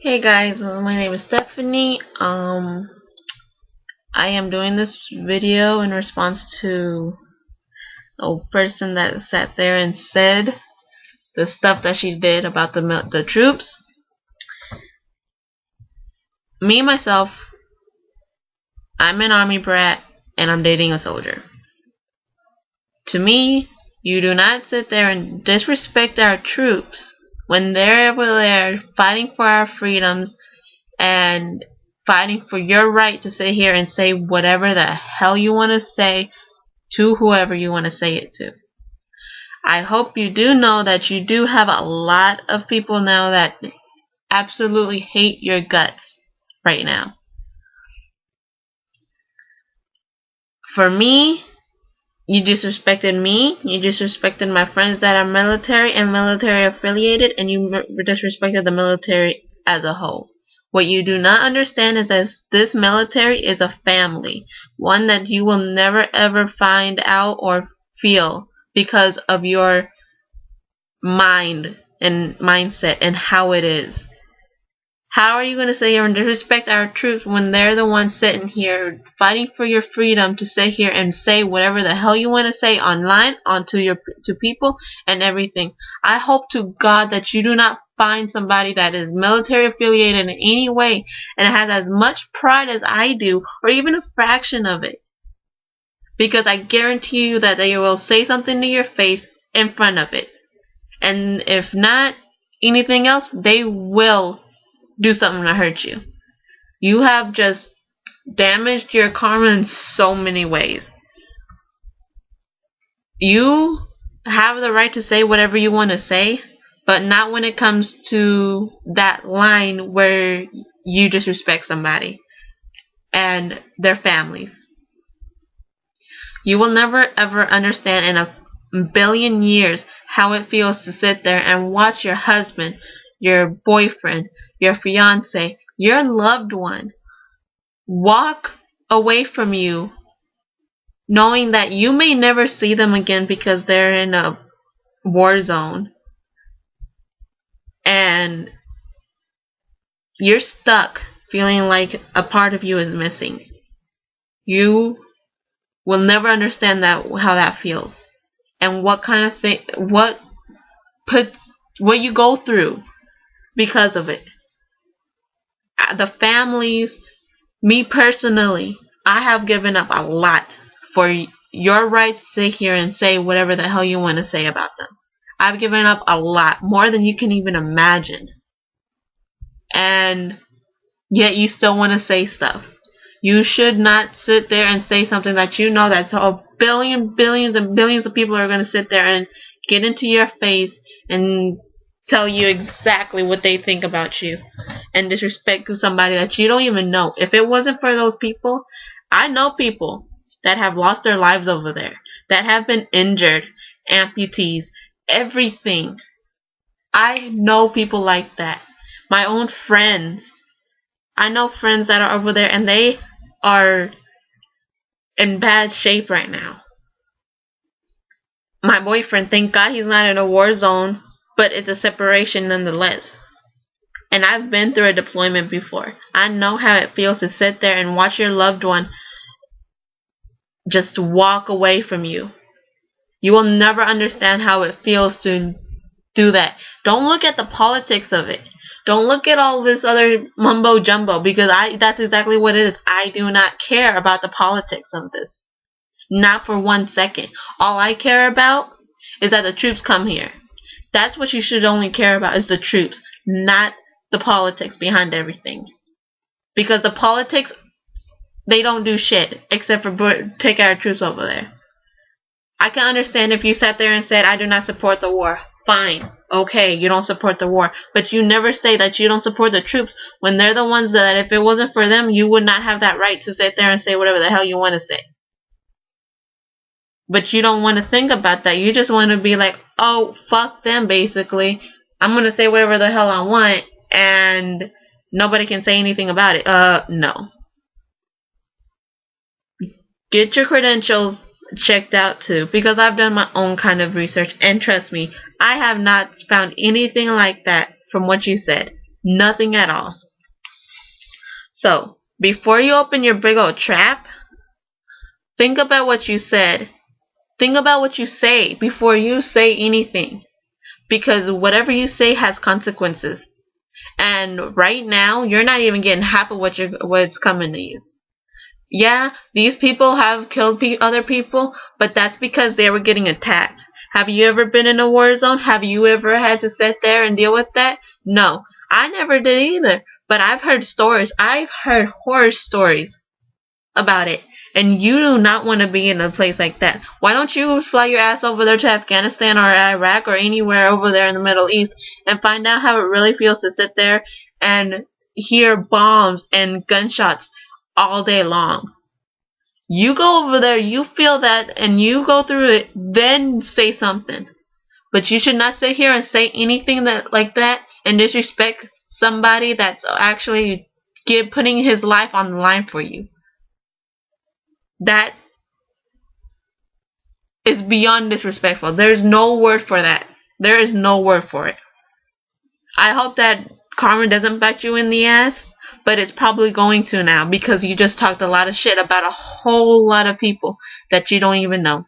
Hey guys, my name is Stephanie. I am doing this video in response to a person that sat there and said the stuff that she did about the troops. Me myself, I'm an army brat and I'm dating a soldier. To me, you do not sit there and disrespect our troops when they're over there fighting for our freedoms and fighting for your right to sit here and say whatever the hell you want to say to whoever you want to say it to. I hope you do know that you do have a lot of people now that absolutely hate your guts right now. For me, you disrespected me, you disrespected my friends that are military and military affiliated, and you disrespected the military as a whole. What you do not understand is that this military is a family, one that you will never ever find out or feel because of your mind and mindset and how it is. How are you going to sit here and disrespect our troops when they're the ones sitting here fighting for your freedom to sit here and say whatever the hell you want to say online to people and everything? I hope to God that you do not find somebody that is military affiliated in any way and has as much pride as I do, or even a fraction of it. Because I guarantee you that they will say something to your face in front of it. And if not anything else, they will do something to hurt you. You have just damaged your karma in so many ways. You have the right to say whatever you want to say, but not when it comes to that line where you disrespect somebody and their families. You will never ever understand in a billion years how it feels to sit there and watch your husband, your boyfriend, your fiance, your loved one walk away from you, knowing that you may never see them again because they're in a war zone, and you're stuck feeling like a part of you is missing. You will never understand how that feels, and what kind of thing, what you go through because of it. The families, me personally, I have given up a lot for your right to sit here and say whatever the hell you want to say about them. I've given up a lot, more than you can even imagine. And yet you still want to say stuff. You should not sit there and say something that you know that billions and billions of people are going to sit there and get into your face and tell you exactly what they think about you and disrespect to somebody that you don't even know. If it wasn't for those people, I know people that have lost their lives over there, that have been injured, amputees, everything. I know people like that. My own friends. I know friends that are over there and they are in bad shape right now. My boyfriend, thank God he's not in a war zone, but it's a separation nonetheless. And I've been through a deployment before. I know how it feels to sit there and watch your loved one just walk away from you. You will never understand how it feels to do that. Don't look at the politics of it. Don't look at all this other mumbo jumbo, because that's exactly what it is. I do not care about the politics of this. Not for 1 second. All I care about is that the troops come here. That's what you should only care about, is the troops, not the politics behind everything. Because the politics, they don't do shit except for take our troops over there. I can understand if you sat there and said, I do not support the war. Fine. Okay, you don't support the war. But you never say that you don't support the troops when they're the ones that if it wasn't for them, you would not have that right to sit there and say whatever the hell you want to say. But you don't want to think about that. You just want to be like, oh, fuck them, basically. I'm going to say whatever the hell I want, and nobody can say anything about it. No. Get your credentials checked out too, because I've done my own kind of research, and trust me, I have not found anything like that from what you said. Nothing at all. So, before you open your big old trap, think about what you said. Think about what you say before you say anything. Because whatever you say has consequences. And right now, you're not even getting half of what's coming to you. Yeah, these people have killed other people, but that's because they were getting attacked. Have you ever been in a war zone? Have you ever had to sit there and deal with that? No, I never did either. But I've heard stories. I've heard horror stories about it. And you do not want to be in a place like that. Why don't you fly your ass over there to Afghanistan or Iraq or anywhere over there in the Middle East and find out how it really feels to sit there and hear bombs and gunshots all day long. You go over there, you feel that, and you go through it, then say something. But you should not sit here and say anything like that and disrespect somebody that's actually putting his life on the line for you. That is beyond disrespectful. There's no word for that. There is no word for it. I hope that karma doesn't bite you in the ass, but it's probably going to now because you just talked a lot of shit about a whole lot of people that you don't even know.